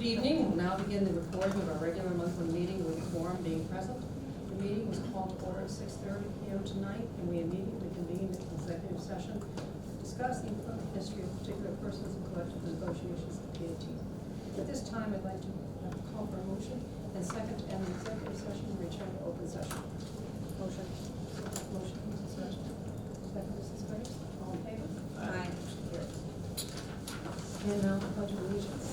Good evening. We'll now begin the recording of our regular monthly meeting with a quorum being present. The meeting was called to order at 6:30 p.m. tonight, and we immediately convened an executive session to discuss the employment history of particular persons and collective negotiations at PAT. At this time, I'd like to call for a motion and second to end the executive session and return to open session. Motion. Motion, Mrs. Sargent. Second, Mrs. Graves. All in favor? Aye. And now the pledge of allegiance.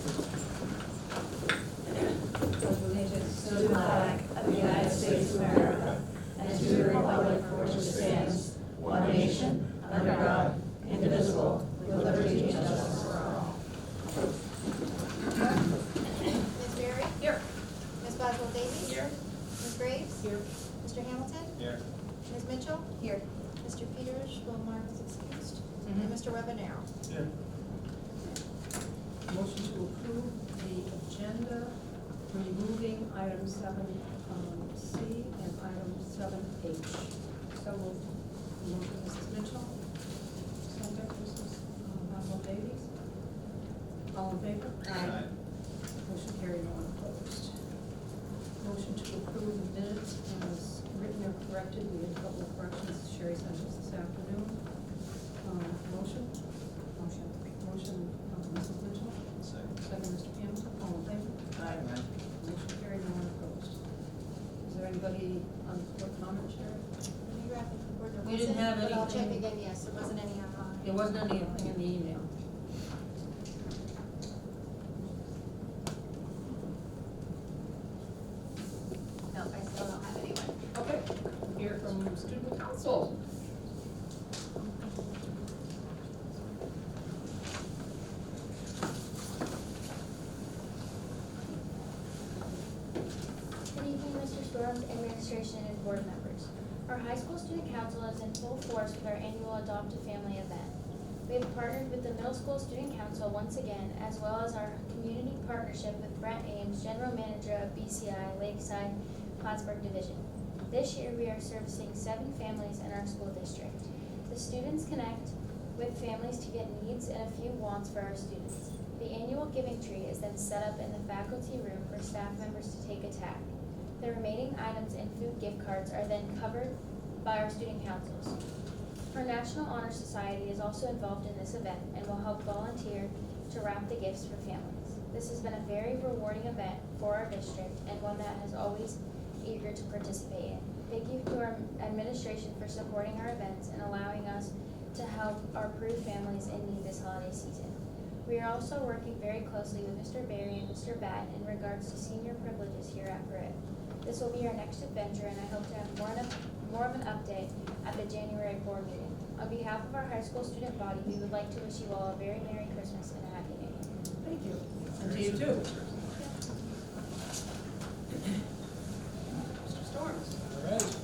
Pledge of allegiance To the flag of the United States of America and to the republic for which it stands, one nation, under God, indivisible, with liberty and justice for all. Ms. Berry? Here. Ms. Boswell Davies? Here. Ms. Graves? Here. Mr. Hamilton? Here. Ms. Mitchell? Here. Mr. Peters, will mark as excused. Mhm. And Mr. Webanero? Here. Motion to approve the agenda, removing item 7C and item 7H. So moved. Motion, Mrs. Mitchell. Second, Mrs. Boswell Davies. All in favor? Aye. Motion carried, no one opposed. Motion to approve the minutes as written or corrected. We had a couple of corrections Sherry sent us this afternoon. Motion? Motion, Mrs. Mitchell. Second, Mr. Hamilton. All in favor? Aye. Motion carried, no one opposed. Is there anybody on what comment, Sherry? You were at the board, there We didn't wasn't, have but I'll check anything. again, yes, there wasn't any online. There wasn't anything in the email. No, I still don't have anyone. Okay, hear from student council. Good evening, Mr. Storm, administration, and board members. Our high school student council is in full force with our annual Adopt a Family event. We have partnered with the middle school student council once again, as well as our community partnership with Brent Ames, general manager of BCI Lakeside Plattsburgh Division. This year, we are servicing 7 families in our school district. The students connect with families to get needs and a few wants for our students. The annual giving tree is then set up in the faculty room for staff members to take a tag. The remaining items and food gift cards are then covered by our student councils. Our National Honor Society is also involved in this event and will help volunteer to wrap the gifts for families. This has been a very rewarding event for our district and one that has always eager to participate in. Thank you to our administration for supporting our events and allowing us to help our Peru families in need this holiday season. We are also working very closely with Mr. Barry and Mr. Batten in regards to senior privileges here at Peru. This will be our next adventure, and I hope to have more of an update at the January board meeting. On behalf of our high school student body, we would like to wish you all a very Merry Christmas and a Happy New Year. Thank you. And to you too. Mr. Storms. All right,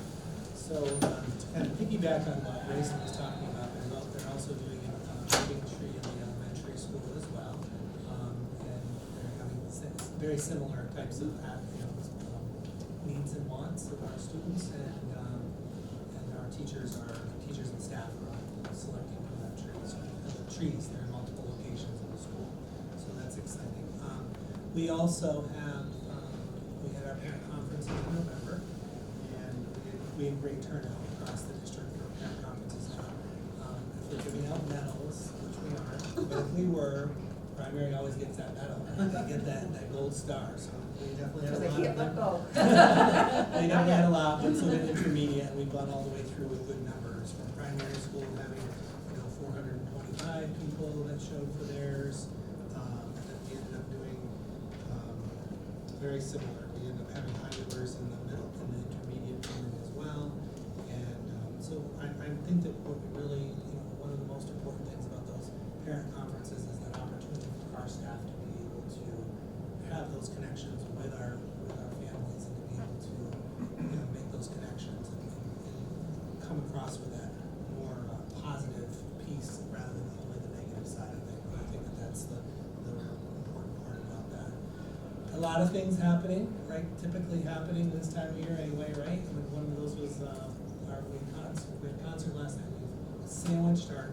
so to kind of piggyback on what Grayson was talking about, they're also doing a giving tree in the elementary school as well. And they're having very similar types of, needs and wants of our students, and our teachers and staff are selecting from that trees. There are multiple locations in the school, so that's exciting. We also have, we had our parent conference in November, and we had great turnout across the district for parent conferences now. If we're giving out medals, which we aren't, but if we were, primary always gets that medal, they get that gold star, so we definitely have a lot of them. Go. They definitely had a lot, but so did intermediate, and we've gone all the way through with good numbers. From primary school having, 425 people that showed for theirs, and then we ended up doing very similar. We ended up having high numbers in the middle, in the intermediate program as well. And so I think that what we really, one of the most important things about those parent conferences is that opportunity for our staff to be able to have those connections with our families, and to be able to make those connections and come across with that more positive piece rather than only the negative side of it. And I think that that's the important part about that. A lot of things happening, right? Typically happening this time of year anyway, right? I mean, one of those was we had concert last night. We sandwiched our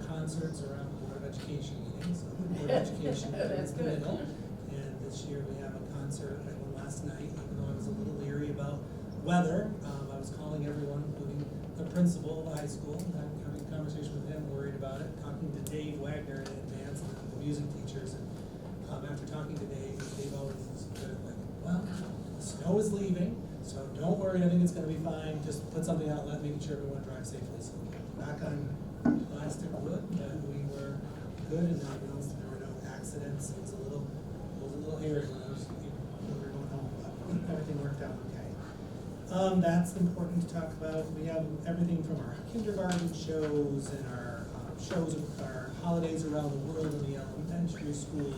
concerts around Board of Education meetings. So the Board of Education That's is the good. middle, And this year we have a concert, I went last night, even though I was a little leery about weather. I was calling everyone, including the principal of the high school, and having a conversation with him, worried about it, talking to Dave Wagner in advance, the music teachers. And after talking to Dave always is good at like, well, the snow is leaving, so don't worry, I think it's gonna be fine, just put something out, making sure everyone drives safely. So knock on plastic wood, that we were good, and there were no accidents. It was a little hairy when we were going home, but everything worked out okay. That's important to talk about. We have everything from our kindergarten shows and our shows of our holidays around the world in the elementary school,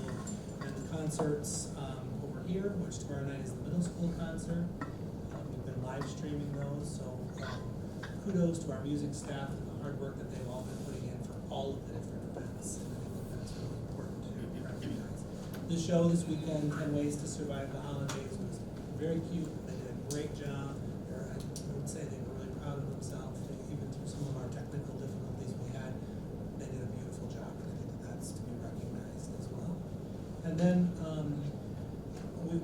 and the concerts over here, which tomorrow night is the middle school concert. We've been live streaming those, so kudos to our music staff and the hard work that they've all been putting in for all of the different events. And I think that's really important to recognize. The show this weekend, 10 Ways to Survive the Holidays, was very cute. They did a great job. I would say they were really proud of themselves. Even through some of our technical difficulties we had, they did a beautiful job, and I think that's to be recognized as well. And then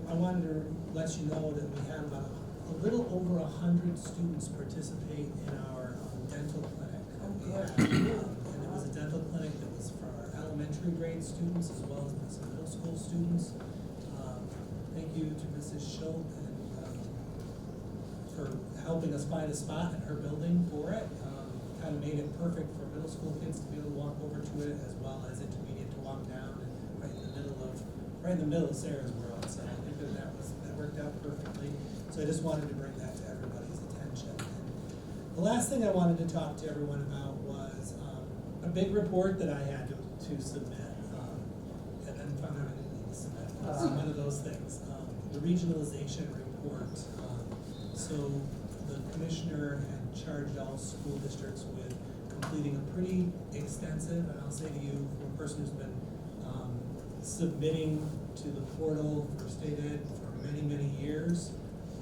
I wanted to let you know that we had about a little over 100 students participate in our dental clinic that we had. And it was a dental clinic that was for our elementary grade students as well as some middle school students. Thank you to Mrs. Schultz for helping us find a spot in her building for it. Kind of made it perfect for middle school kids to be able to walk over to it, as well as intermediate to walk down, and right in the middle of Sarah's world. So I think that worked out perfectly. So I just wanted to bring that to everybody's attention. And the last thing I wanted to talk to everyone about was a big report that I had to submit, and then found out I didn't need to submit. It's one of those things. The regionalization report. So the commissioner had charged all school districts with completing a pretty extensive, and I'll say to you, from a person who's been submitting to the portal for state ed for many, many years,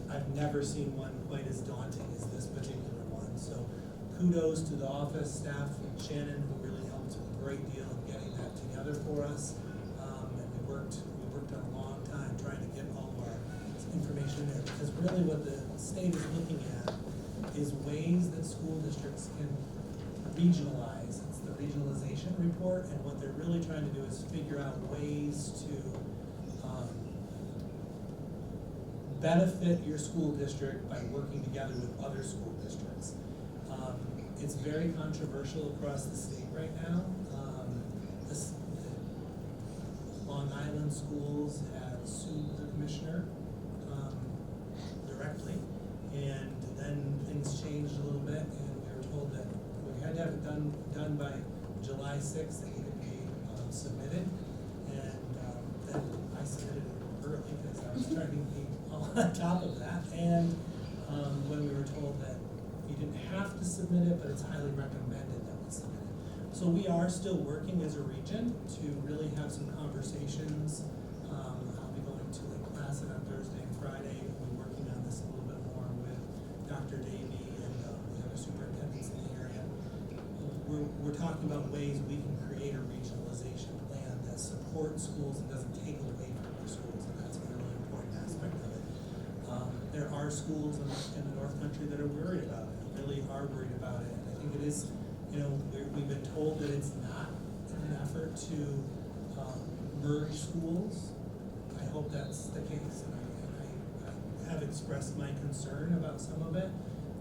I've never seen one quite as daunting as this particular one. So kudos to the office staff and Shannon, who really helped a great deal in getting that together for us. And we worked on a long time trying to get all of our information there, because really what the state is looking at is ways that school districts can regionalize. It's the regionalization report, and what they're really trying to do is figure out ways to benefit your school district by working together with other school districts. It's very controversial across the state right now. Long Island schools have sued the commissioner directly, and then things changed a little bit, and we were told that we had to have it done by July 6th, that it could be submitted, and then I submitted it early because I was trying to be on top of that, and when we were told that you didn't have to submit it, but it's highly recommended that we submit it. So we are still working as a region to really have some conversations. I'll be going to a class on Thursday and Friday. We'll be working on this a little bit more with Dr. Davey and the other superintendents in the area. We're talking about ways we can create a regionalization plan that supports schools and doesn't take away from our schools, and that's a really important aspect of it. There are schools in the North Country that are worried about it, really are worried about it, and I think it is, we've been told that it's not an effort to merge schools. I hope that's the case, and I have expressed my concern about some of it.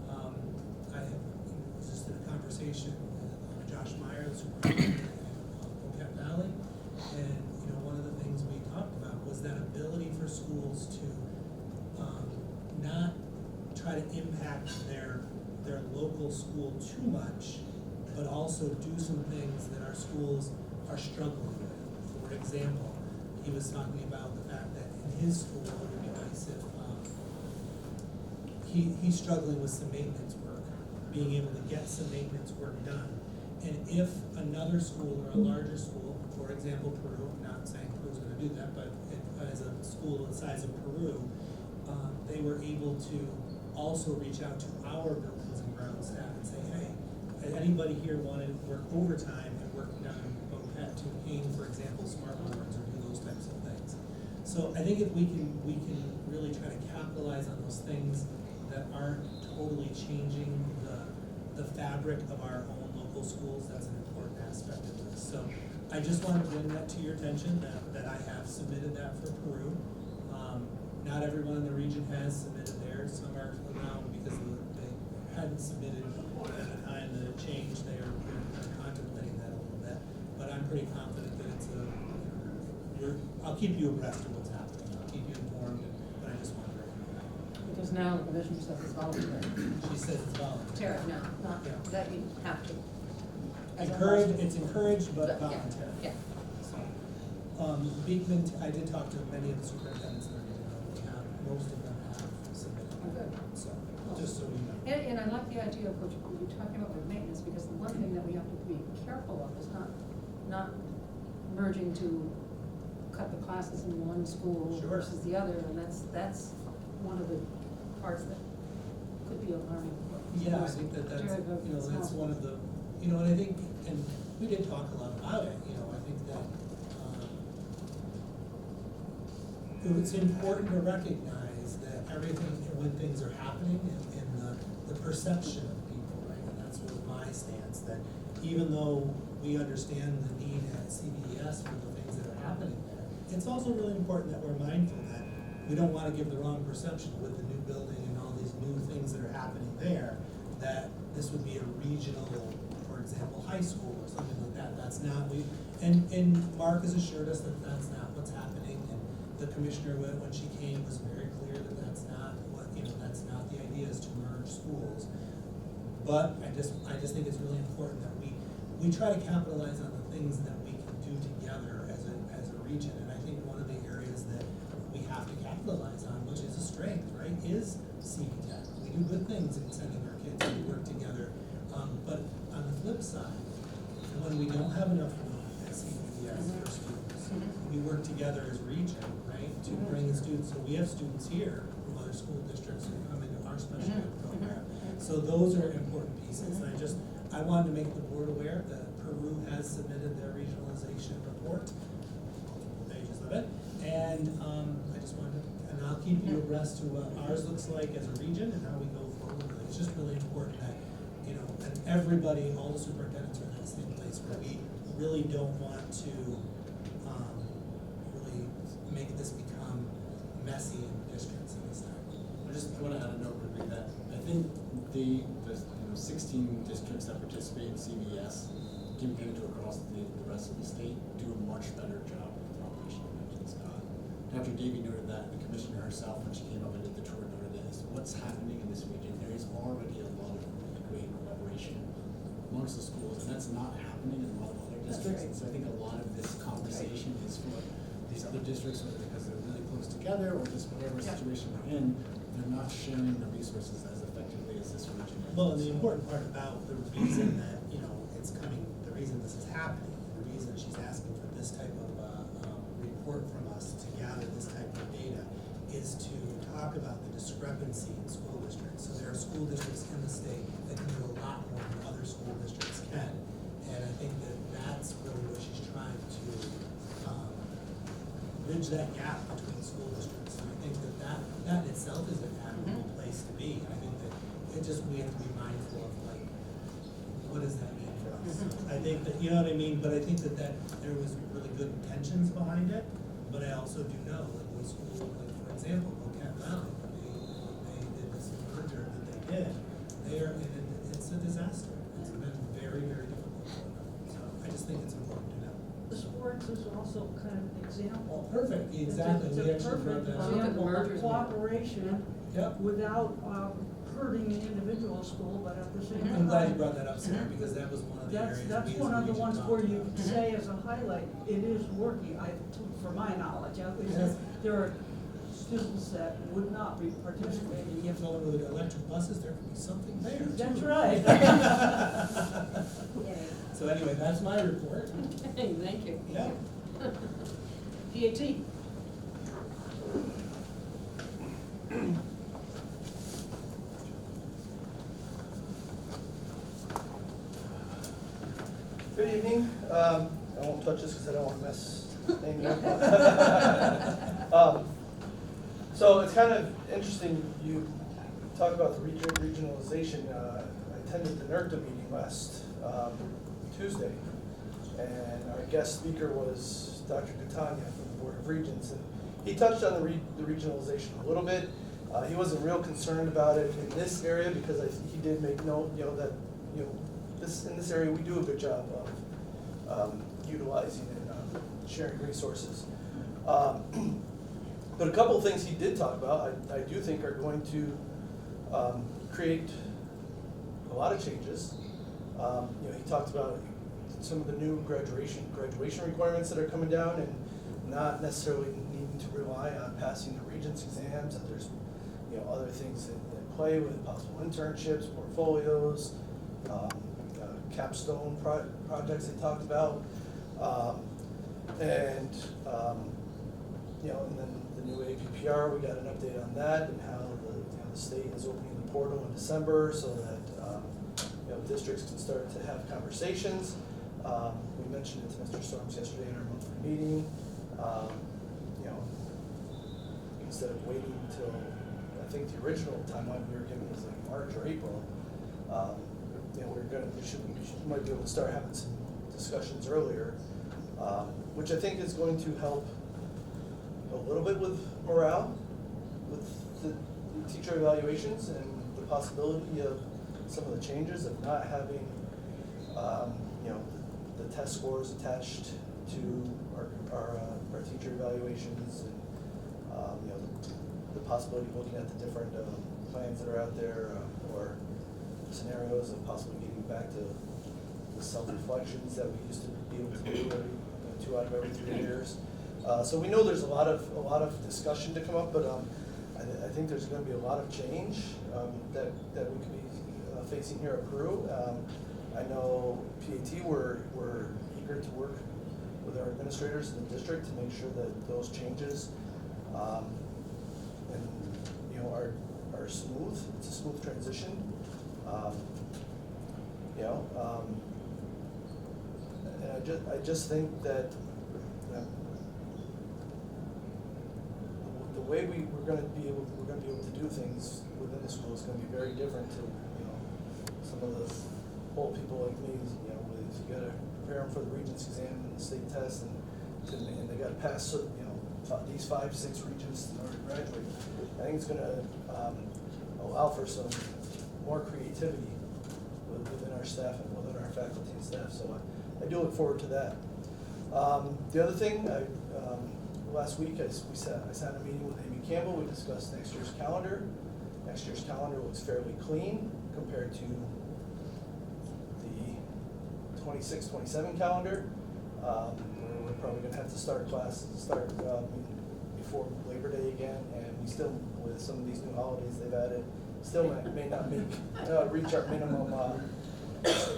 I was just in a conversation with Josh Meyer, the superintendent in Poquet Valley, and one of the things we talked about was that ability for schools to not try to impact their local school too much, but also do some things that our schools are struggling with. For example, he was talking about the fact that in his school, it would be nice if he's struggling with some maintenance work, being able to get some maintenance work done. And if another school or a larger school, for example, Peru, I'm not saying Peru's gonna do that, but as a school the size of Peru, they were able to also reach out to our buildings and ground staff and say, hey, has anybody here wanted to work overtime and work down in Poquet to hang, for example, smart boards or do those types of things? So I think if we can really try to capitalize on those things that aren't totally changing the fabric of our own local schools, that's an important aspect of this. So I just wanted to bring that to your attention, that I have submitted that for Peru. Not everyone in the region has submitted theirs. Some are around because they hadn't submitted at the time that it changed. They're kind of contemplating that a little bit. But I'm pretty confident that I'll keep you abreast of what's happening. I'll keep you informed, but I just wanted to recommend that. Because now the commission says it's voluntary. She says it's voluntary. No, not Yeah. that you have to. It's encouraged, but Yeah, voluntary. yeah. So, Beekman, I did talk to many of the superintendents in the region. Most of them have submitted. Oh, good. So, just so we know. And I like the idea of what you're talking about with maintenance, because the one thing that we have to be careful of is not merging to cut the classes in one school Sure. versus the other, and that's one of the parts that could be alarming. Yeah, I think that's, that's one of the, and I think, and we did talk a lot about it, I think that, it's important to recognize that everything, when things are happening, and the perception of people, right? And that's what my stance, that even though we understand the need at CBES for the things that are happening there, it's also really important that we're mindful that we don't wanna give the wrong perception with the new building and all these new things that are happening there, that this would be a regional, for example, high school or something like that. That's not, and Mark has assured us that that's not what's happening, and the commissioner, when she came, was very clear that that's not what, that's not the idea, is to merge schools. But I just think it's really important that we try to capitalize on the things that we can do together as a region. And I think one of the areas that we have to capitalize on, which is a strength, right, is CBTech. We do good things in sending our kids to work together. But on the flip side, when we don't have enough room at CBTS for students, we work together as a region, right, to bring the students. So we have students here from other school districts who come into our special ed program. So those are important pieces. And I wanted to make the board aware that Peru has submitted their regionalization report, multiple pages of it. And I just wanted to, and I'll keep you abreast to what ours looks like as a region and how we go forward. It's just really important that, and everybody, all the superintendents are in that same place where we really don't want to really make this become messy in districts in this time. I want to add a note quickly that I think the 16 districts that participate in CBS compared to across the rest of the state do a much better job with operational maintenance. Dr. Davey noted that, the commissioner herself, when she came up and did the tour, noted that what's happening in this region, there is already a lot of really great collaboration amongst the schools, and that's not happening in a lot of other districts. right. And so I think a lot of this conversation is for these other districts, whether because they're really close together or just whatever situation we're in, they're not sharing the resources as effectively as this region is. Well, and the important part about the reason that, it's coming, the reason this is happening, the reason she's asking for this type of, report from us to gather this type of data is to talk about the discrepancy in school districts. So there are school districts in the state that can do a lot more than other school districts can. And I think that that's really what she's trying to, bridge that gap between school districts. And I think that in itself is an admirable place to be. And I think that we have to be mindful of, like, what does that mean for us? I think that, you know what I mean, but I think that there was really good intentions behind it, but I also do know that those schools, like, for example, Bocat Valley, they did this merger that they did, it's a disaster. It's been very, very difficult for them. So I just think it's important to know. The sports is also kind of an example. Perfect, exactly. It's We a actually brought perfect that up. Look at the example mergers of we- cooperation Yep. without hurting the individual school, but at the same time. I'm glad you brought that up, Sarah, because that was one of the areas. That's we as one a of the region ones talked where you about. could say as a highlight, it is working, for my knowledge, at least, Yes. there are students that would not be participating You if. told them with the electric buses, there could be something there. That's too. right. So anyway, that's my report. Hey, thank you. Yeah. DAT. Good evening. I won't touch this because I don't want to mess things up. So it's kind of interesting, you talk about the regionalization. I attended the NERCTA meeting last Tuesday, and our guest speaker was Dr. Catania from the Board of Regents, and he touched on the regionalization a little bit. He wasn't real concerned about it in this area because he did make note, that in this area we do a good job of utilizing and sharing resources. But a couple of things he did talk about, I do think are going to create a lot of changes. He talked about some of the new graduation requirements that are coming down, and not necessarily needing to rely on passing the Regents exams. That there's other things in play with possible internships, portfolios, capstone projects they talked about, and then the new APPR. We got an update on that and how the state is opening the portal in December so that districts can start to have conversations. We mentioned it to Mr. Storms yesterday in our monthly meeting. Instead of waiting until, I think the original timeline we were given was like March or April, we might be able to start having some discussions earlier, which I think is going to help a little bit with morale, with the teacher evaluations, and the possibility of some of the changes of not having, the test scores attached to our teacher evaluations, and the possibility of looking at the different plans that are out there, or scenarios of possibly getting back to the self-reflections that we used to be able to do every 2 out of every 3 years. So we know there's a lot of discussion to come up, but I think there's going to be a lot of change that we could be facing here at Peru. I know PAT we're eager to work with our administrators in the district to make sure that those changes are smooth. It's a smooth transition. And I just think that the way we're going to be able to do things within the school is going to be very different to some of the old people like me. You got to prepare them for the Regents exam and the state test, and they got to pass these 5-6 Regents in order to graduate. I think it's going to allow for some more creativity within our staff and within our faculty and staff. So I do look forward to that. The other thing, last week I sat in a meeting with Amy Campbell. We discussed next year's calendar. Next year's calendar looks fairly clean compared to the 26-27 calendar. We're probably going to have to start before Labor Day again, and we still, with some of these new holidays they've added, still may not reach our minimum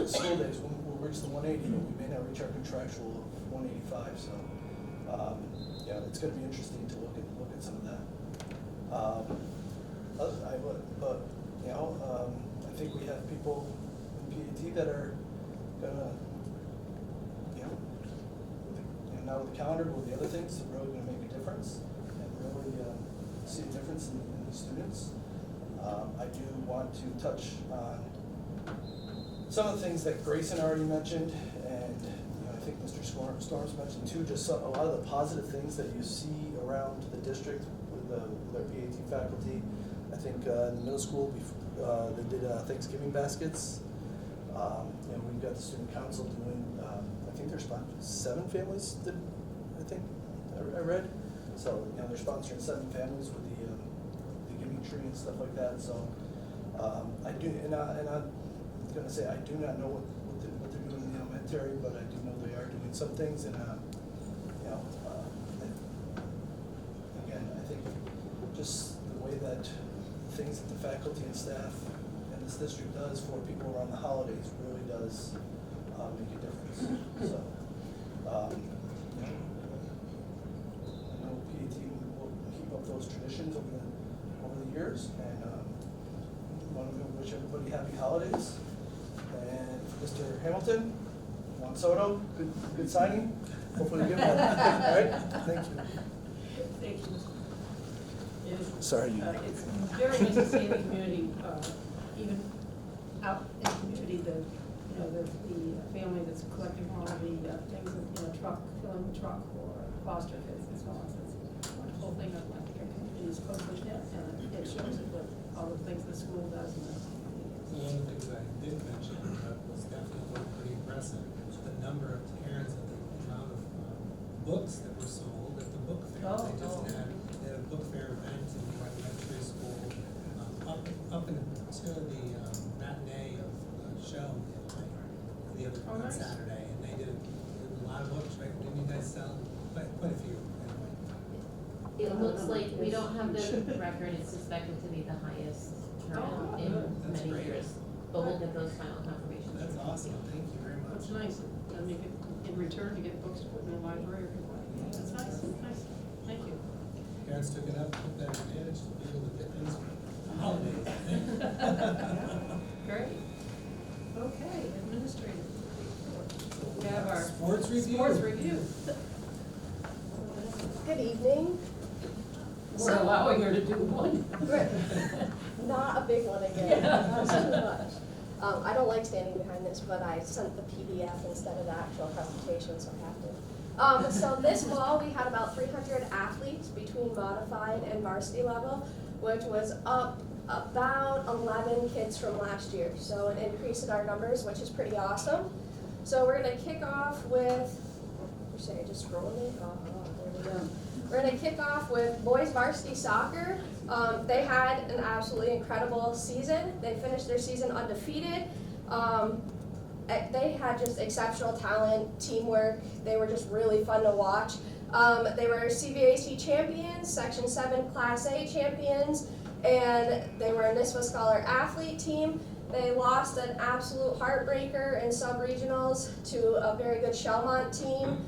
school days. We'll reach the 180, but we may not reach our contractual 185. So it's going to be interesting to look at some of that. I think we have people in PAT that are gonna, now with the calendar, with the other things, that are really going to make a difference and really see a difference in the students. I do want to touch on some of the things that Grayson already mentioned, and I think Mr. Storms mentioned too, just a lot of the positive things that you see around the district with our PAT faculty. I think in the middle school, they did Thanksgiving baskets. We've got the student council doing, I think there's 7 families that I read. So they're sponsoring 7 families with the giving tree and stuff like that. So I do, and I'm going to say I do not know what they're doing in the elementary, but I do know they are doing some things. And again, I think just the way that things that the faculty and staff in this district does for people around the holidays really does make a difference. So I know PAT will keep up those traditions over the years, and want to wish everybody happy holidays. And Mr. Hamilton, Juan Soto, good signing. Hopefully good one. All right, thank you. Thank you. Yes. Sorry. It's very nice to see in the community, even out in the community, the family that's collecting all the things in a truck, filling the truck, or foster kids and so on. So it's a wonderful thing. I think our community is pushing it, and it shows it with all the things the school does and the community. So one of the things I did mention was definitely pretty impressive, the number of parents and the amount of books that were sold at the book fair. Oh, They just oh. had a book fair event in the elementary school, up until the matinee of the show the other Oh, on nice. Saturday, and they did a lot of books, right? Didn't you guys sell quite a few anyway? It looks like, we don't have the record, it's suspected to be the highest turnout in That's many great. years, but we'll get those final confirmations. That's awesome, thank you very much. That's nice, and you get, in return, you get books to put in the library or what. That's nice, nice, thank you. Parents took it up, took that advantage to be able to get things for the holidays. Great. Okay, administrative. We have our Sports review. sports review. Good evening. We're allowing her to do one. Not a big one again, that's too much. I don't like standing behind this, but I sent the PDF instead of the actual presentation, so I have to. So this fall, we had about 300 athletes between modified and varsity level, which was up about 11 kids from last year. So an increase in our numbers, which is pretty awesome. So we're gonna kick off with, should I just scroll it? Oh, there we go. We're gonna kick off with boys varsity soccer. They had an absolutely incredible season. They finished their season undefeated. They had just exceptional talent, teamwork. They were just really fun to watch. They were CVAC champions, Section 7 Class A champions, and they were a NISVA Scholar athlete team. They lost an absolute heartbreaker in sub-regionals to a very good Shelmont team,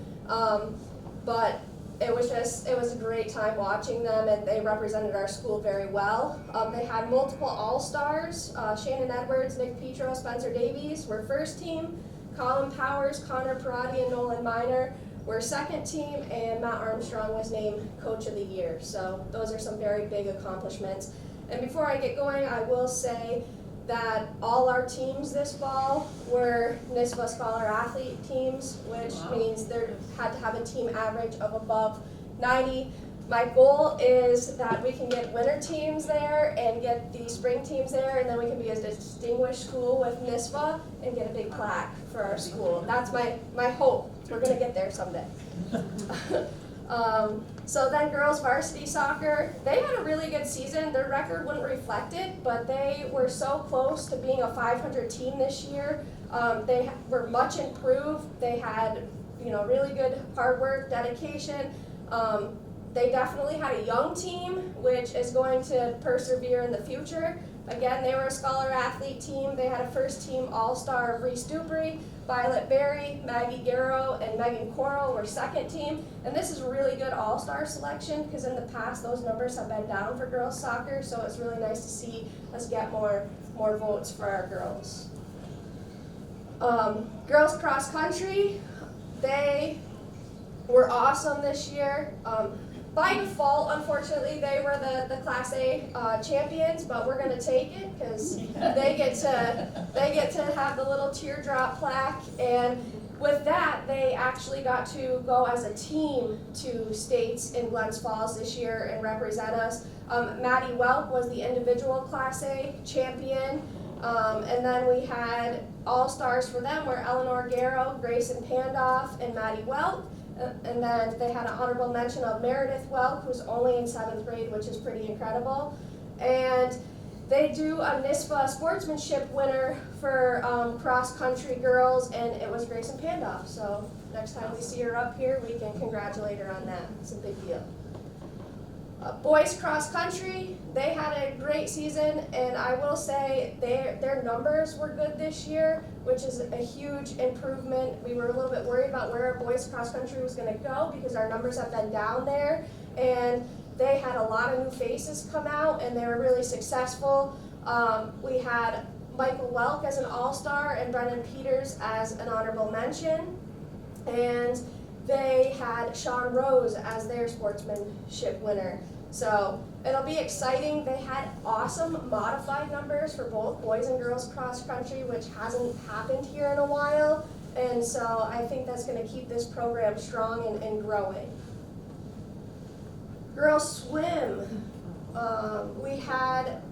but it was a great time watching them, and they represented our school very well. They had multiple all-stars. Shannon Edwards, Nick Petro, Spencer Davies were first team. Colin Powers, Connor Parati, and Nolan Miner were second team, and Matt Armstrong was named Coach of the Year. So those are some very big accomplishments. And before I get going, I will say that all our teams this fall were NISVA Scholar athlete teams, which Wow. means they had to have a team average of above 90. My goal is that we can get winter teams there and get the spring teams there, and then we can be a distinguished school with NISVA and get a big plaque for our school. That's my hope. We're gonna get there someday. So then girls varsity soccer, they had a really good season. Their record wouldn't reflect it, but they were so close to being a 500 team this year. They were much improved. They had, really good hard work, dedication. They definitely had a young team, which is going to persevere in the future. Again, they were a scholar athlete team. They had a first team all-star Reese Dubry, Violet Berry, Maggie Garrow, and Megan Coral were second team. And this is a really good all-star selection because in the past those numbers have been down for girls soccer, so it's really nice to see us get more votes for our girls. Girls cross country, they were awesome this year. By default, unfortunately, they were the Class A champions, but we're going to take it because they get to have the little teardrop plaque. And with that, they actually got to go as a team to states in Glens Falls this year and represent us. Maddie Welp was the individual Class A champion. And then we had all-stars for them were Eleanor Garrow, Grayson Pandoff, and Maddie Welp. And then they had an honorable mention of Meredith Welp, who's only in 7th grade, which is pretty incredible. And they do a NISVA sportsmanship winner for cross-country girls, and it was Grayson Pandoff. So next time we see her up here, we can congratulate her on that. It's a big deal. Boys cross country, they had a great season, and I will say their numbers were good this year, which is a huge improvement. We were a little bit worried about where boys cross country was going to go because our numbers have been down there, and they had a lot of new faces come out, and they were really successful. We had Michael Welk as an all-star and Brendan Peters as an honorable mention, and they had Sean Rose as their sportsmanship winner. So it'll be exciting. They had awesome modified numbers for both boys and girls cross country, which hasn't happened here in a while. And so I think that's going to keep this program strong and growing. Girls swim. They had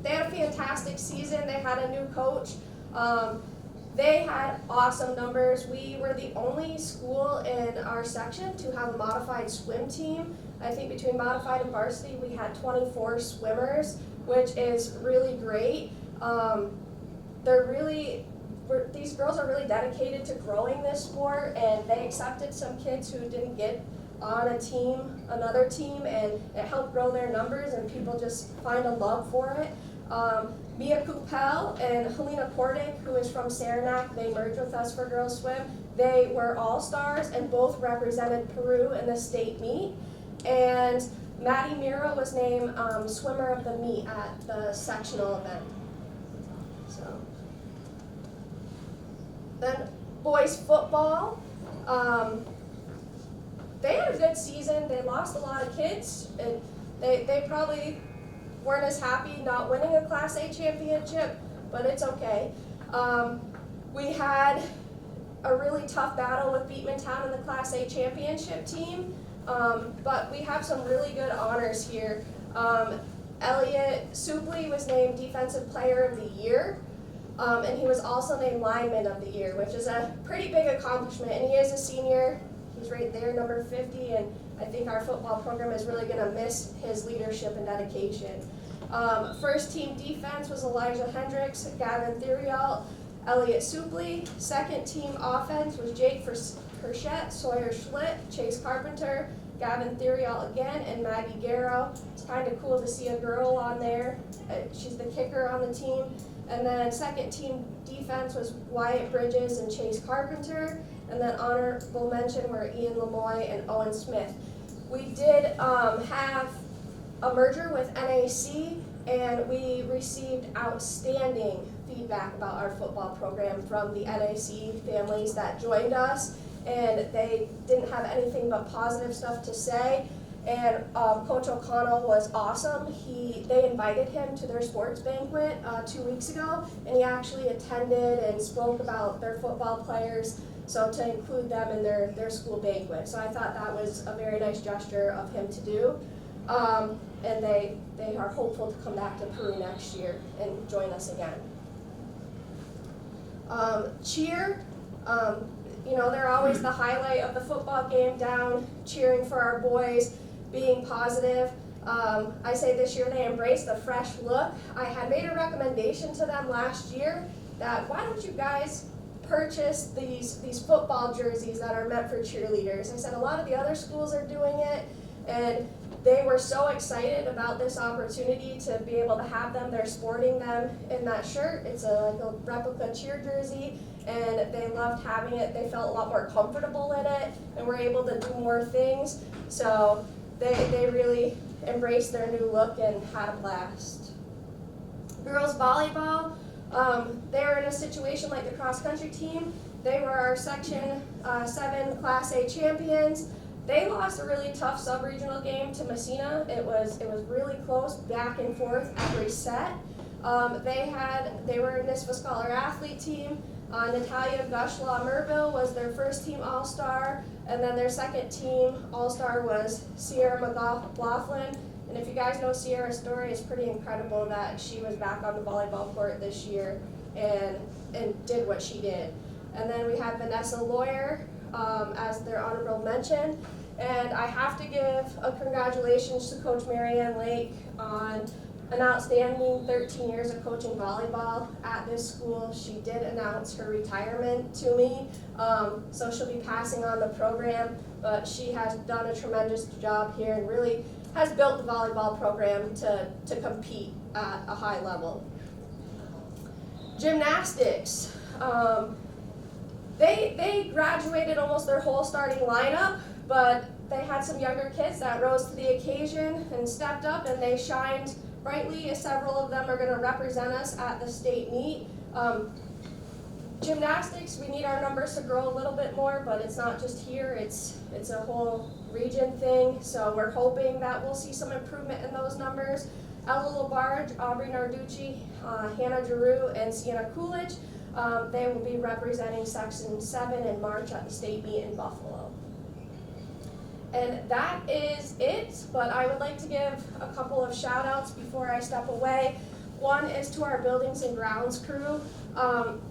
a fantastic season. They had a new coach. They had awesome numbers. We were the only school in our section to have a modified swim team. I think between modified and varsity, we had 24 swimmers, which is really great. These girls are really dedicated to growing this sport, and they accepted some kids who didn't get on another team, and it helped grow their numbers, and people just find a love for it. Mia Coupel and Helena Portick, who is from Saranac, they merged with us for girls swim. They were all-stars and both represented Peru in the state meet. And Maddie Mira was named swimmer of the meet at the sectional event. So then boys football. They had a good season. They lost a lot of kids, and they probably weren't as happy not winning a Class A championship, but it's okay. We had a really tough battle with Beatmantown in the Class A championship team, but we have some really good honors here. Elliot Supley was named Defensive Player of the Year, and he was also named Lineman of the Year, which is a pretty big accomplishment, and he is a senior. He's right there, number 50, and I think our football program is really going to miss his leadership and dedication. First team defense was Elijah Hendricks, Gavin Theriault, Elliot Supley. Second team offense was Jake Perchette, Sawyer Schlitt, Chase Carpenter, Gavin Theriault again, and Maggie Garrow. It's kind of cool to see a girl on there. She's the kicker on the team. And then second team defense was Wyatt Bridges and Chase Carpenter. And then honorable mention were Ian Lemoy and Owen Smith. We did have a merger with NAC, and we received outstanding feedback about our football program from the NAC families that joined us, and they didn't have anything but positive stuff to say. And Coach O'Connell was awesome. They invited him to their sports banquet 2 weeks ago, and he actually attended and spoke about their football players, so to include them in their school banquet. So I thought that was a very nice gesture of him to do. And they are hopeful to come back to Peru next year and join us again. Cheer, they're always the highlight of the football game down, cheering for our boys, being positive. I say this year they embraced a fresh look. I had made a recommendation to them last year that why don't you guys purchase these football jerseys that are meant for cheerleaders. I said a lot of the other schools are doing it, and they were so excited about this opportunity to be able to have them. They're sporting them in that shirt. It's like a replica cheer jersey, and they loved having it. They felt a lot more comfortable in it, and were able to do more things. So they really embraced their new look and had a blast. Girls volleyball, they were in a situation like the cross-country team. They were our Section 7 Class A champions. They lost a really tough sub-regional game to Messina. It was really close, back and forth every set. They were a NISFA Scholar Athlete team. Natalia Gushlaw Merville was their first team All-Star, and then their second team All-Star was Sierra McLaughlin. And if you guys know Sierra's story, it's pretty incredible that she was back on the volleyball court this year and did what she did. And then we had Vanessa Lawyer as their honorable mention. And I have to give a congratulations to Coach Marianne Lake on an outstanding 13 years of coaching volleyball at this school. She did announce her retirement to me, so she'll be passing on the program, but she has done a tremendous job here and really has built the volleyball program to compete at a high level. Gymnastics. They graduated almost their whole starting lineup, but they had some younger kids that rose to the occasion and stepped up, and they shined brightly. Several of them are going to represent us at the state meet. Gymnastics, we need our numbers to grow a little bit more, but it's not just here, it's a whole region thing. So we're hoping that we'll see some improvement in those numbers. Ella Labarge, Aubrey Narducci, Hannah Giroux, and Sienna Coolidge, they will be representing Section 7 in March at the state meet in Buffalo. And that is it, but I would like to give a couple of shout outs before I step away. One is to our buildings and grounds crew.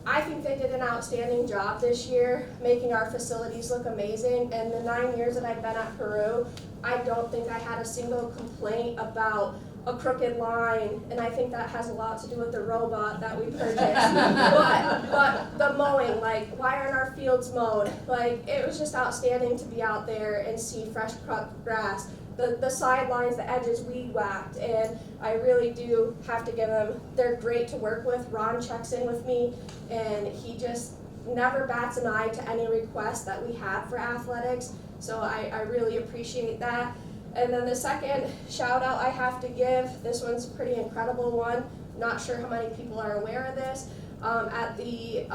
I think they did an outstanding job this year, making our facilities look amazing. And the 9 years that I've been at Peru, I don't think I had a single complaint about a crooked line, and I think that has a lot to do with the robot that we purchased. but the mowing, like, why aren't our fields mowed? Like, it was just outstanding to be out there and see fresh cut grass. The sidelines, the edges, weed whacked, and I really do have to give them, they're great to work with. Ron checks in with me, and he just never bats an eye to any requests that we have for athletics, so I really appreciate that. And then the second shout out I have to give, this one's a pretty incredible one, not sure how many people are aware of this. At the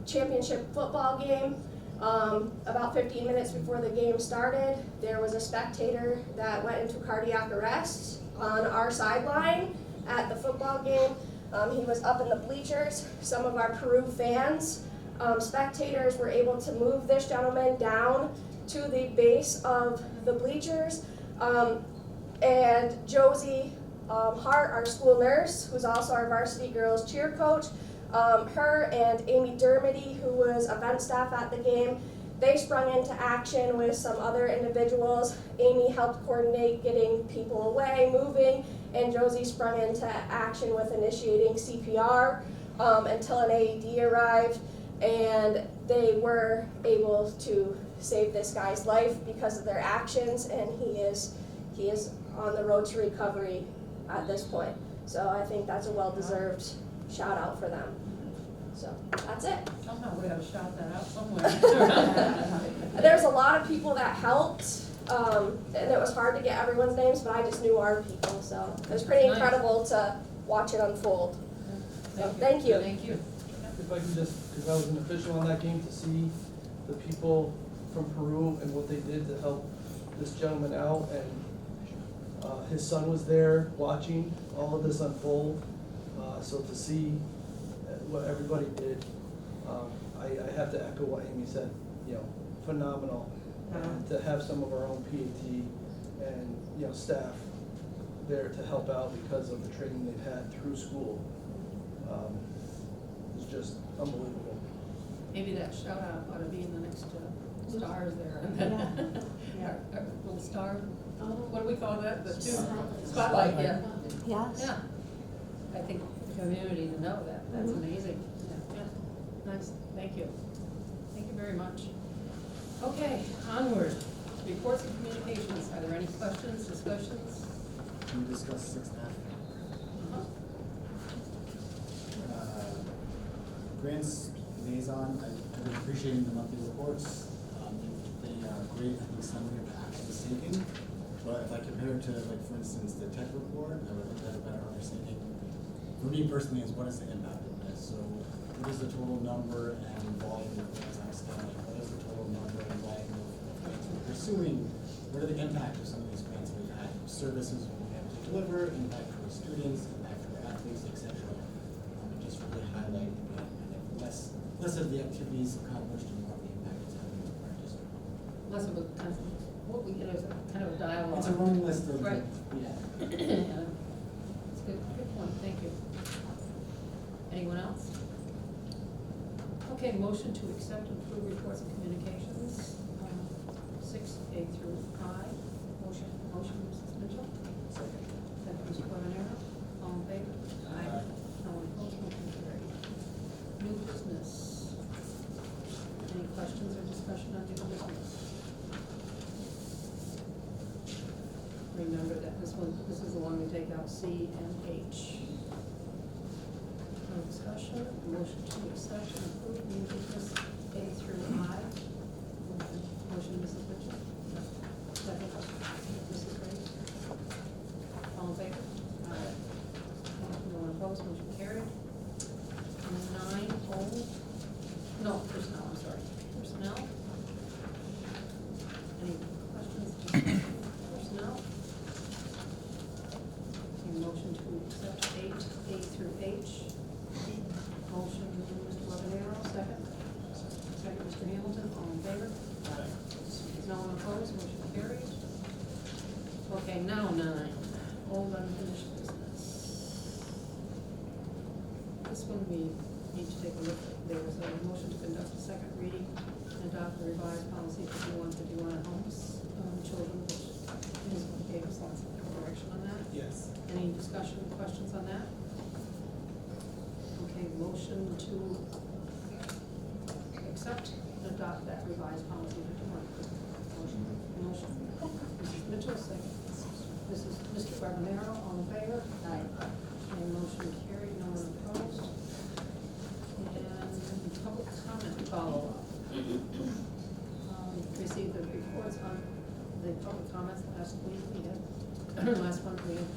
championship football game, about 15 minutes before the game started, there was a spectator that went into cardiac arrest on our sideline at the football game. He was up in the bleachers. Some of our Peru fans, spectators, were able to move this gentleman down to the base of the bleachers. And Josie Hart, our school nurse, who's also our varsity girls cheer coach, her and Amy Dermody, who was event staff at the game, they sprung into action with some other individuals. Amy helped coordinate getting people away, moving, and Josie sprung into action with initiating CPR until an AED arrived, and they were able to save this guy's life because of their actions, and he is on the road to recovery at this point. So I think that's a well-deserved shout out for them. So that's it. Somehow we gotta shout that out somewhere. There's a lot of people that helped, and it was hard to get everyone's names, but I just knew our people, so it was pretty incredible to watch it unfold. So thank you. Thank you. If I can just, because I was an official on that game, to see the people from Peru and what they did to help this gentleman out, and his son was there watching all of this unfold, so to see what everybody did, I have to echo what Amy said, phenomenal. And to have some of our own PAT and, staff there to help out because of the training they've had through school, is just unbelievable. Maybe that shout out ought to be in the next stars there. Our little star, what do we call that? The two spotlight, yeah. Yes. Yeah. I think the community to know that, that's amazing. Yeah. Nice, thank you. Thank you very much. Okay, onward. Reports and communications. Are there any questions, discussions? Can we discuss 6F? Grants liaison, I've been appreciating the monthly reports. They are great, I think some of the action is taken. But if I compare it to, like, for instance, the tech report, I would have a better understanding. For me personally, is what is the impact of this? So what is the total number and volume of grants outstanding? What is the total number and volume of grants we're pursuing? What are the impact of some of these grants we've had? Services we have to deliver, impact for students, impact for athletes, etc. Just really highlighting that, and less of the activities accomplished and more of the impact it's having on our district. Less of a kind of, what we get is a kind of a dialogue. It's a running list of, Right. yeah. Yeah. It's good point, thank you. Anyone else? Okay, motion to accept and approve reports and communications, 6A through I. Motion, Mrs. Mitchell. Second. Second, Mr. Guarnero. All in favor? Aye. No one opposed, motion carried. New business. Any questions or discussion on new business? Remember that this is the one we take out C and H. No discussion, motion to accept and approve new business A through I. Motion, Mrs. Mitchell. Second, Mrs. Gray. All in favor? Aye. No one opposed, motion carried. 9O, Okay, now 9, old unfinished business. This one we need to take a look at. There was a motion to conduct a second reading and adopt the revised policy 5151 on homes, children, which Ms. gave us lots of direction on that. Yes. Any discussion, questions on that? Okay, motion to accept and adopt that revised policy 51. Motion. Mrs. Mitchell, second. Mr. Barbonaro, all in favor? Aye. And motion carried, no one opposed. And public comment follow-up. Received the reports on the public comments last week. We had, last month we had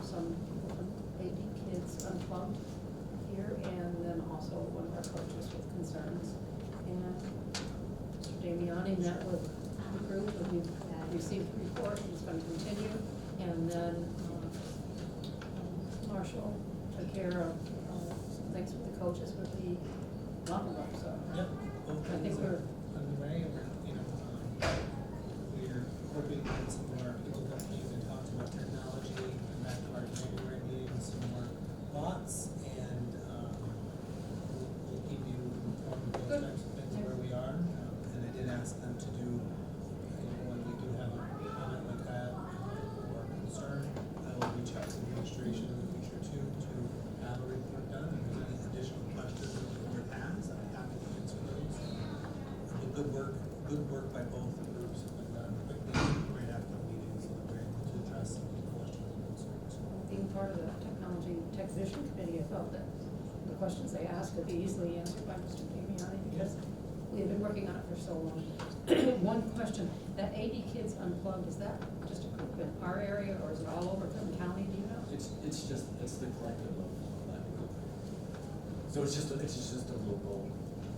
some AD kids unplugged here, and then also one of our coaches with concerns. And Mr. Damiani met with the group, and we received the report, he's going to continue. And then Marshall took care of some things with the coaches with the locker room, so. Yep. I think we're underway, and we're hoping that some more people that came and talked about technology, come back to our January meeting with some more thoughts, and we'll keep you informed of those types of things where we are. And I did ask them to do, when we do have a comment like that or concern, I will reach out to the administration in the future too, to have a report done. If there's any additional questions that the board has, I'm happy to answer those. The good work by both groups have been done quickly, right after the meeting, so that we're able to address some of the questions and concerns. being part of the technology tech vision committee, I felt that the questions they asked could be easily answered by Mr. Damiani, because we have been working on it for so long. One question, that 80 kids unplugged, is that just a group in our area, or is it all over Clinton County, do you know? It's the collective of that group. So it's just a local.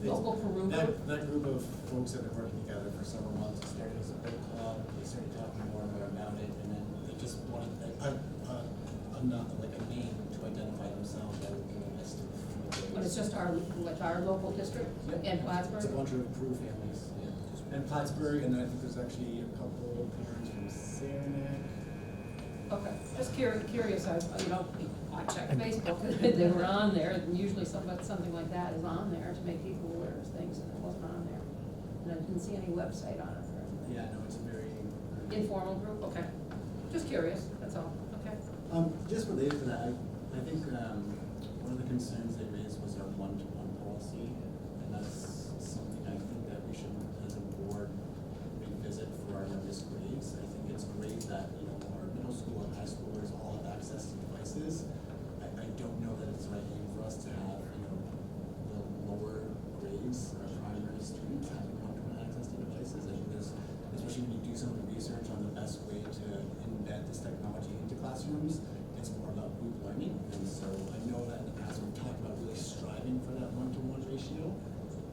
Local Peru group? That group of folks have been working together for several months. It started as a book club, they started talking more and more about it, and then they just wanted like a name to identify themselves that would be a list of. But it's just our local district and Plattsburgh? It's a bunch of Peru families, yeah. And Plattsburgh, and then I think there's actually a couple parents from Saranac. Okay, just curious, I checked Facebook, they were on there, and usually something like that is on there to make people aware of things, and it wasn't on there. And I didn't see any website on it or anything. Yeah, no, it's a very. Informal group, okay. Just curious, that's all, okay. Just related to that, I think, one of the concerns they raised was our one-to-one policy, and that's something I think that we should, as a board, revisit for our youngest grades. I think it's great that, our middle school and high schoolers all have access to devices. I don't know that it's the right thing for us to have, the lower grades, our primary students having one-to-one access to devices. I think there's, especially when you do some of the research on the best way to embed this technology into classrooms, it's more about group learning. And so I know that in the past we've talked about really striving for that one-to-one ratio,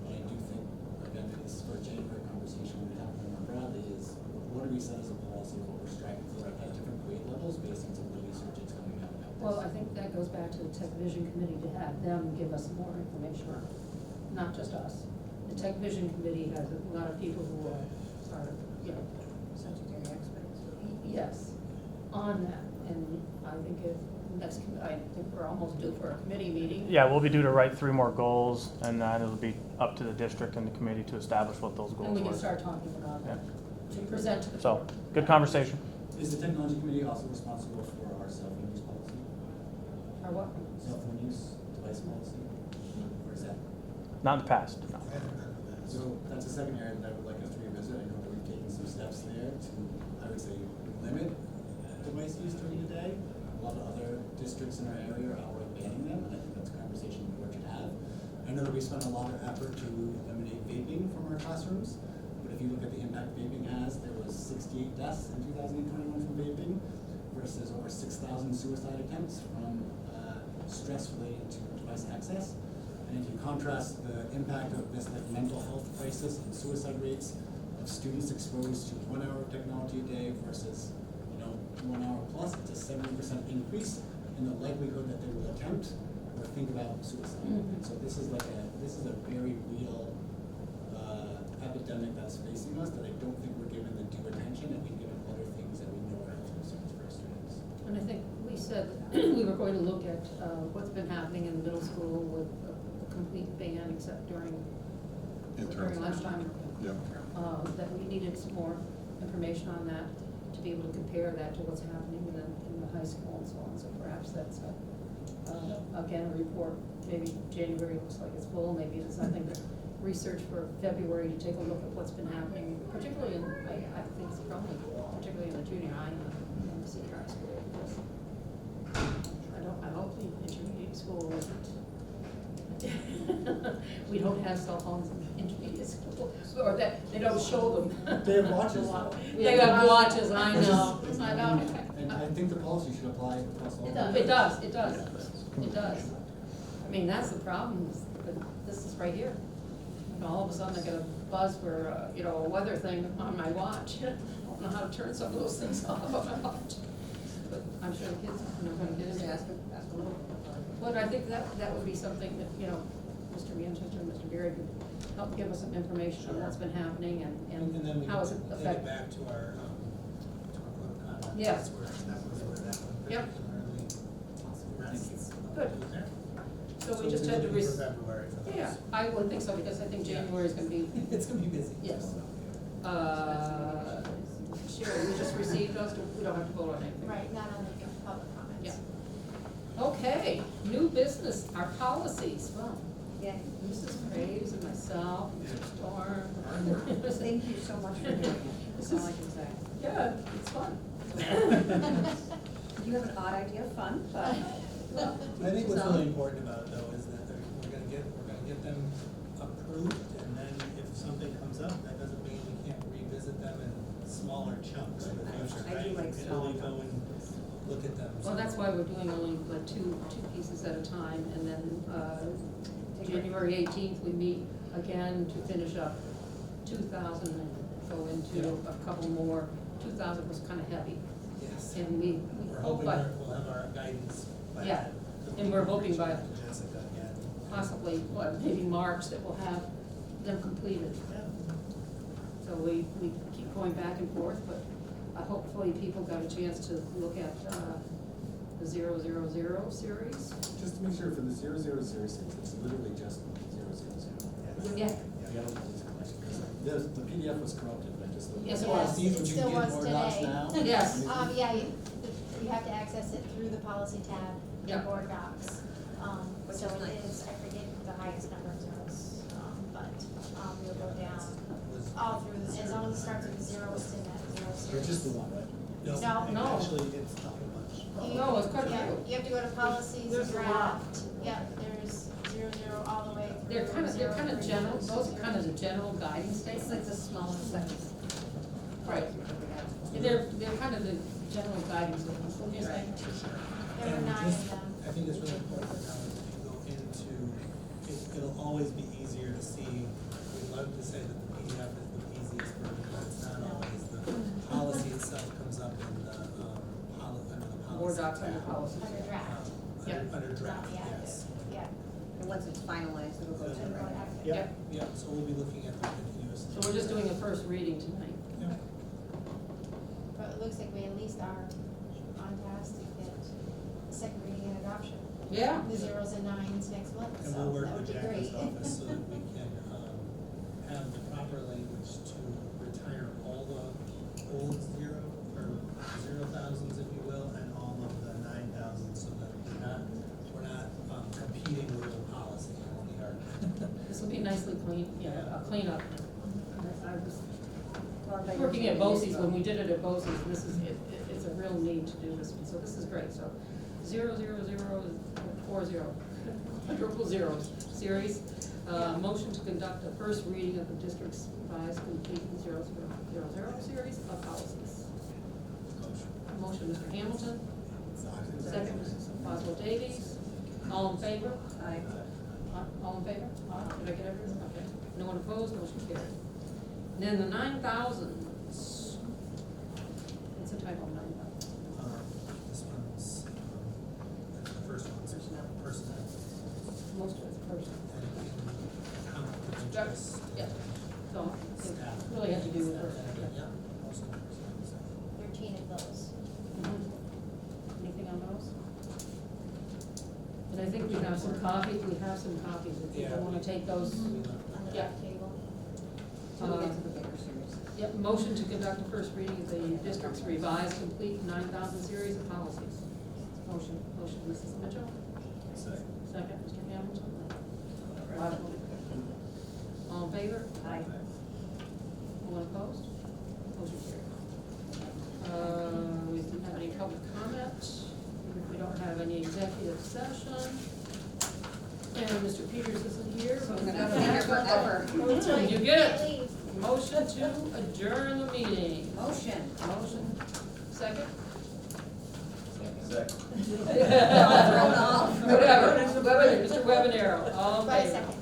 but I do think, again, this for a January conversation we have more broadly is, what do we set as a policy of what we're striving for at different grade levels based on some of the research that's coming out about this? Well, I think that goes back to the Tech Vision Committee to have them give us more information on it, not just us. The Tech Vision Committee has a lot of people who are Secondary experts. yes, on that, and I think I think we're almost due for a committee meeting. Yeah, we'll be due to write 3 more goals, and then it'll be up to the district and the committee to establish what those And goals we can were. start talking about that, to present to the So, board. good conversation. Is the technology committee also responsible for our cell phone use policy? Or what? Cell phone use device policy? Or is that? Not in the past, no. I haven't done that. So that's a second area that I would like us to revisit. I know that we've taken some steps there to, I would say, limit device use during the day. A lot of other districts in our area are outright banning them, and I think that's a conversation the board should have. I know that we spent a lot of effort to eliminate vaping from our classrooms, but if you look at the impact vaping has, there was 68 deaths in 2021 from vaping versus over 6,000 suicide attempts from stress related to device access. And if you contrast the impact of this like mental health crisis and suicide rates of students exposed to 1 hour of technology a day versus 1 hour plus, it's a 70% increase in the likelihood that they will attempt or think about suicide. And so this is a very real epidemic that's facing us that I don't think we're given the due attention that we've given other things that we know are health concerns. said we were going to look at what's been happening in the middle school with a complete ban except during lunchtime. Yeah. That we needed some more information on that to be able to compare that to what's happening in the high school and so on. So perhaps that's, again, a report, maybe January looks like it's full, maybe it's something to research for February to take a look at what's been happening, particularly in, I think it's probably particularly in the junior high and the senior high school. Because I hope the intermediate school isn't. We don't have cell phones in intermediate school, or that, they don't show them. They have watches though. They have watches, I Which is- know, I know. And I think the policy should apply across all. It does, it does, it does. I mean, that's the problem, is that this is right here. And all of a sudden I get a buzz for, a weather thing on my watch. I don't know how to turn some of those things off on my watch. But I'm sure the kids, when kids ask a little. But I think that would be something that, Mr. Manchester and Mr. Berry could help give us some information on what's been happening And then we and how is it take it affecting. back to our code of conduct. Yes. That's where that one Yep. particularly rests. Good. Okay. So we just had to. we're looking for February for those. Yeah, I would think so, because I think January is gonna be, It's gonna be busy. yes. Sherry, we just received those, we don't have to vote on anything. Right, not on the public comments. Yeah. Okay, new business, our policies, well, Yeah, Mrs. Graves and myself, Mr. Storm. thank you so much for doing it, that's all I can say. Yeah, it's fun. You have an odd idea of fun, but. I think what's really important about it though is that we're gonna get them approved, and then if something comes up, that doesn't mean we can't revisit them in smaller chunks in the future, I do right? like smaller Really go and look at them. Well, that's why we're doing only like two pieces at a time, and then, January 18th, we meet again to finish up 2,000 and go into a couple more. 2,000 was kind of heavy, Yes. and we We're hope hoping by we'll have our guidance by Yeah, then. and we're hoping by- Reach out to Jessica again. possibly, maybe March, that we'll have them completed. Yeah. So we keep going back and forth, but hopefully people got a chance to look at the 000 series. Just to make sure, for the 000 it's literally just 000. Yeah. The other ones is collection, because the PDF was corrupted, I just looked. Yes, it at was. See, It but you still can get was more docs today. now. Yes. Yeah, you have to access it through the policy tab Yeah. in Board Docs. Which So is it nice. is, I forget the highest number of zeros, but you'll go down Was- all through, as long as it starts with a zero, it's in that zero Or series. just the one, right? No. Actually, it's a whole bunch. No, it's quite a Yeah, few. you have to go to policies, There's a draft, yeah, there's 00 all the way through. They're kind of 0, general, those are kind of the general guiding statements. It's like the smaller sections. Right. They're kind of the general guiding statements, what do you say? For sure. There were And 9 just- of them. I think it's really important now that if you go into, it'll always be easier to see, we'd love to say that the PDF is the easiest version, but it's not always. The policy itself comes up in the, under the policy. Board docs under tab. policies. Under draft. Yeah. Under draft, Not the yes. active, yeah. And once it's finalized, it'll go to It'll the go right. active. Yep. Yeah, so we'll be looking at the continuous. So we're just doing a first reading tonight. Yeah. But it looks like we at least are on task to get a second reading and adoption. Yeah. The 0s and 9s next month, And so we'll work that would with be Jacqueline's great. office so that we can, have the proper language to retire all the old 0,000s, if you will, and all of the 9,000s, so that we're not competing with the policy, we are. This will be nicely clean, a cleanup. I was Well, they- working at BOCES, when we did it at BOCES, and this is, it's a real need to do this, so this is great, so 000 quadruple zeros series. Motion to conduct a first reading of the district's revised complete 000 series of policies. Motion, Mr. Hamilton, second, Mrs. Boswell Davies, all in favor? Aye. All in favor? Did I get everyone? Okay. No one opposed, motion carried. And then the 9,000s. What's the title of 9,000? This one's, the first one's personnel. Most of it's personal. And it can count the Yep. interest. Yeah. So Staff. it really had to do with Staff, personnel. yeah, most of the personnel. 13 of those. Mhm. Anything on those? And I think we have some copies, if Yeah. people wanna take those. On the Yeah. table. Till we get to the bigger series. Yep, motion to conduct the first reading of the district's revised complete 9,000 series of policies. Motion, Mrs. Mitchell, Second. second, Mr. Hamilton. All in favor? Aye. Anyone opposed? Motion carried. We didn't have any public comment, we don't have any executive session. And Mr. Peters isn't here, so we're gonna have forever. You get it? Motion to adjourn the meeting. Motion. Motion, second? Second. Whatever, Mr. Webanero, all in By favor? second.